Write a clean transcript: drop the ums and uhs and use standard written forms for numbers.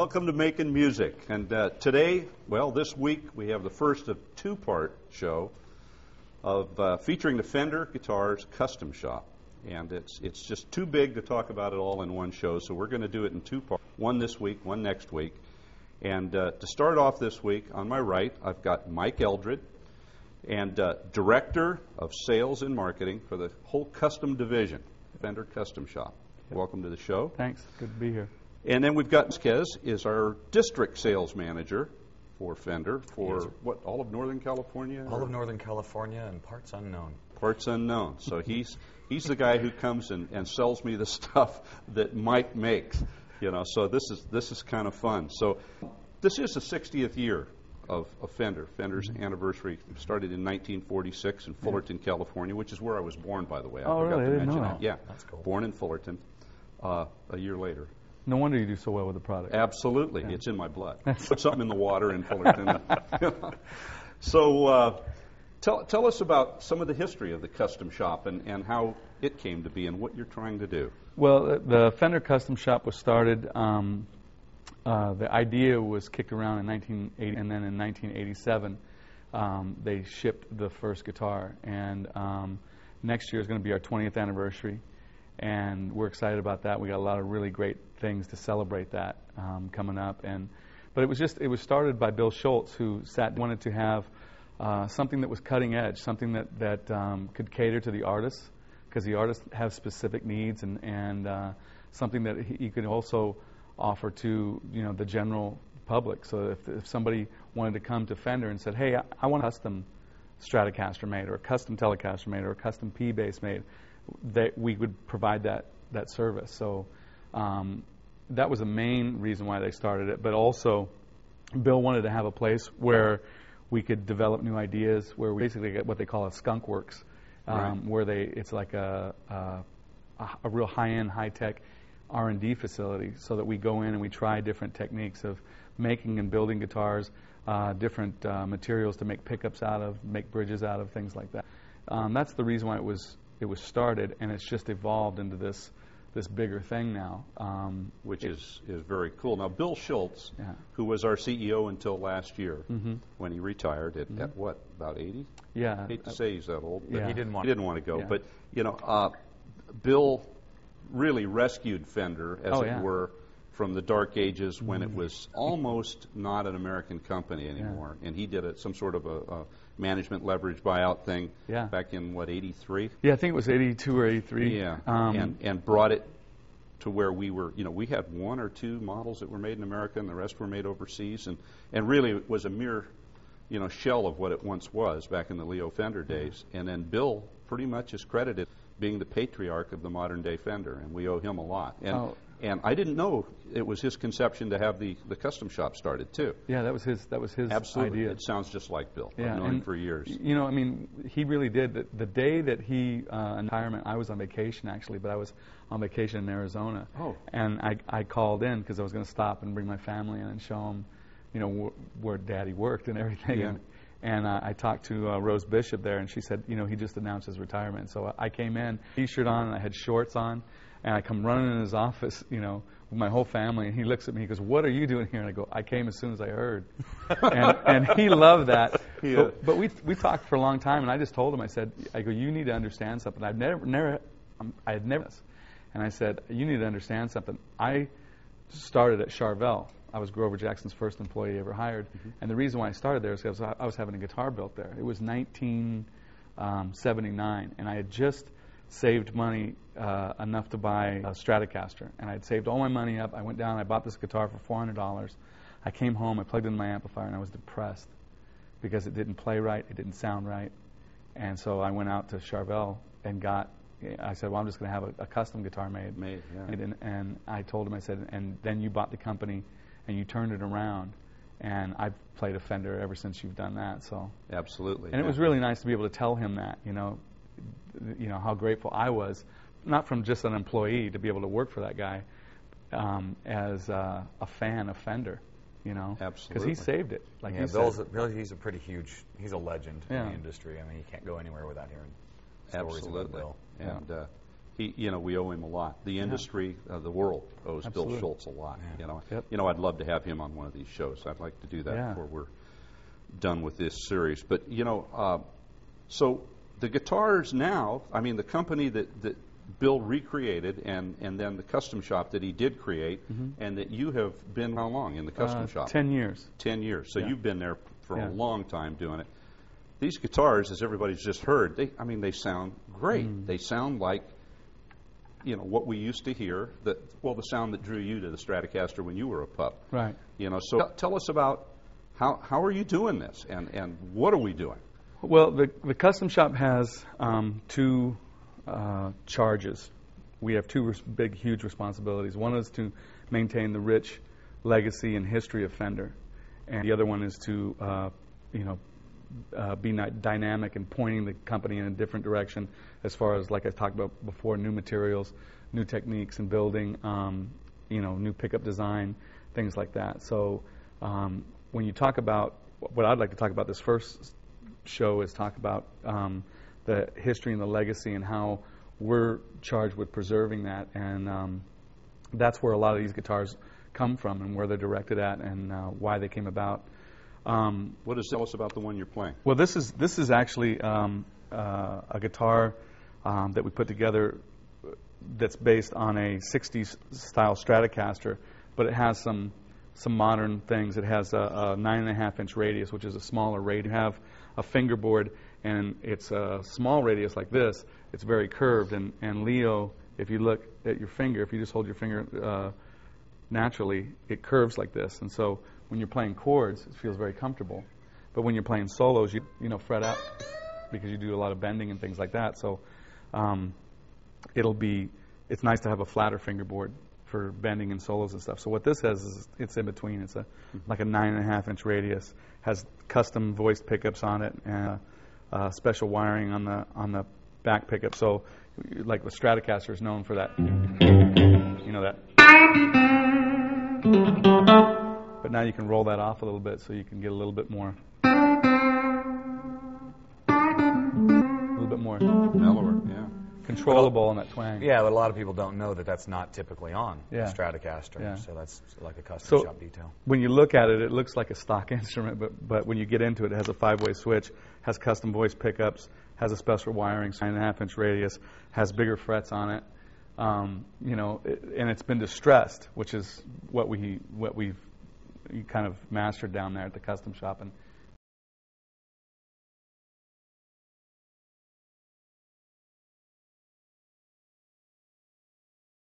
Welcome to Making Music. And today, well, this week, we have the first of two-part show of featuring the Fender Guitars Custom Shop. And it's just too big to talk about it all in one show, so we're going to do it in two parts, one this week, one next week. And to start off this week, on my right, I've got Mike Eldred, and Director of Sales and Marketing for the whole custom division, Fender Custom Shop. Yep. Welcome to the show. Thanks. Good to be here. And then we've got Vasquez is our district sales manager for Fender for what, all of Northern California? All of Northern California and parts unknown. Parts unknown. So he's the guy who comes and sells me the stuff that Mike makes. You know, so this is kind of fun. So this is the 60th year of Fender. Fender's anniversary started in 1946 in Fullerton, California, which is where I was born, by the way. I forgot really? to I didn't mention know that. Yeah, that's cool. Born in Fullerton a year later. No wonder you do so well with the product. Absolutely. Yeah. It's in my blood. Put something in the water in Fullerton. So tell us about some of the history of the custom shop and how it came to be and what you're trying to do. Well, the Fender Custom Shop was started, the idea was kicked around in 1980, and then in 1987 they shipped the first guitar. And next year is going to be our 20th anniversary. And we're excited about that. We got a lot of really great things to celebrate that coming up. But it was started by Bill Schultz, who wanted to have something that was cutting edge, something that could cater to the artists, because the artists have specific needs, and something that he could also offer to the general public. So if somebody wanted to come to Fender and said, "Hey, I want a custom Stratocaster made, or a custom Telecaster made, or a custom P bass made," that we would provide that service. So that was the main reason why they started it. But also, Bill wanted to have a place where we could develop new ideas, where we basically get what they call a skunk works, where it's like a real high-end, high-tech R&D facility, so that we go in and we try different techniques of making and building guitars, different materials to make pickups out of, make bridges out of, things like that. That's the reason why it was started, and it's just evolved into this bigger thing now. Which is very cool. Now, Bill Schultz, who was our CEO until last year, when he retired at what, about 80? Yeah. I hate to say he's that old, but he didn't want to go. Yeah. But, Bill really rescued Fender, as it were, from the dark ages when it was almost not an American company anymore. And he did some sort of a management leverage buyout thing back in, what, 83? Yeah, I think it was 82 or 83. Yeah, and brought it to where we were, we had one or two models that were made in America and the rest were made overseas. And really it was a mere, shell of what it once was back in the Leo Fender days. And then Bill pretty much is credited being the patriarch of the modern day Fender, and we owe him a lot. And And I didn't know it was his conception to have the custom shop started too. Yeah, that was his Absolutely. idea. It sounds just like Bill. Yeah, I've known him for years. You know, I mean, he really did. The day that he in retirement, I was on vacation actually, but I was on vacation in Arizona. Oh. And I called in because I was going to stop and bring my family in and show them, you know, where Daddy worked and everything. Yeah. And I talked to Rose Bishop there, and she said, you know, he just announced his retirement. So I came in, T-shirt on, and I had shorts on, and I come running in his office, you know, with my whole family, and he looks at me, he goes, "What are you doing here?" And I go, "I came as soon as I heard." and he loved that. Yeah. But we talked for a long time, and I just told him, I go, "You need to understand something. I had never, and I said, "You need to understand something. I started at Charvel. I was Grover Jackson's first employee he ever hired. And the reason why I started there is because I was having a guitar built there. It was 1979, and I had just saved money enough to buy a Stratocaster. And I had saved all my money up. I went down, I bought this guitar for $400. I came home, I plugged in my amplifier, and I was depressed because it didn't play right, it didn't sound right. And so I went out to Charvel and I said, well, I'm just going to have a custom guitar made. Yeah. And I told him, I said, and then you bought the company and you turned it around, and I've played a Fender ever since you've done that. So Absolutely. And it was really nice to be able to tell him that, you know, how grateful I was, not from just an employee, to be able to work for that guy, as a fan of Fender, you know. Absolutely. Because he saved it, like you said. Bill, he's a pretty huge, he's a legend in the industry. I mean, you can't go anywhere without hearing stories about Bill. And he, you know, we owe him a lot. The industry, the world owes Absolutely. Bill Schultz a lot. Yeah. You know, Yep. you know, I'd love to have him on one of these shows. I'd like to do that before we're done with this series. But you know, so the guitars now, I mean, the company that Bill recreated, and then the custom shop that he did create, and that you have been how long in the custom shop? 10 years. 10 years. So Yeah. you've been there for Yeah. a long time doing it. These guitars, as everybody's just heard, they sound great. They sound like, you know, what we used to hear, the sound that drew you to the Stratocaster when you were a pup. Right. You know, so tell us about how are you doing this, and what are we doing? Well, the custom shop has two charges. We have two big, huge responsibilities. One is to maintain the rich legacy and history of Fender, and the other one is to, be dynamic and pointing the company in a different direction as far as, like I talked about before, new materials, new techniques in building, new pickup design, things like that. So when you talk about, what I'd like to talk about this first show is talk about the history and the legacy and how we're charged with preserving that, and that's where a lot of these guitars come from and where they're directed at and why they came about. Tell us about the one you're playing? Well, this is actually a guitar that we put together that's based on a 60s style Stratocaster, but it has some modern things. It has a 9.5-inch radius, which is a smaller radius. You have a fingerboard, and it's a small radius like this. It's very curved, and Leo, if you look at your finger, if you just hold your finger naturally, it curves like this, and so when you're playing chords, it feels very comfortable. But when you're playing solos, you fret out because you do a lot of bending and things like that. So it's nice to have a flatter fingerboard for bending and solos and stuff. So what this has is it's in between. It's like a 9.5-inch radius, has custom voiced pickups on it, and special wiring on the back pickup. So like the Stratocaster is known for that, that. But now you can roll that off a little bit so you can get a little bit more mellower, yeah, controllable on that twang. Yeah, but a lot of people don't know that that's not typically on the Stratocaster, Yeah. so that's like a custom shop detail. When you look at it, it looks like a stock instrument, but when you get into it, it has a 5-way switch, has custom voice pickups, has a special wiring, 9.5-inch radius, has bigger frets on it, and it's been distressed, which is what we've kind of mastered down there at the custom shop, and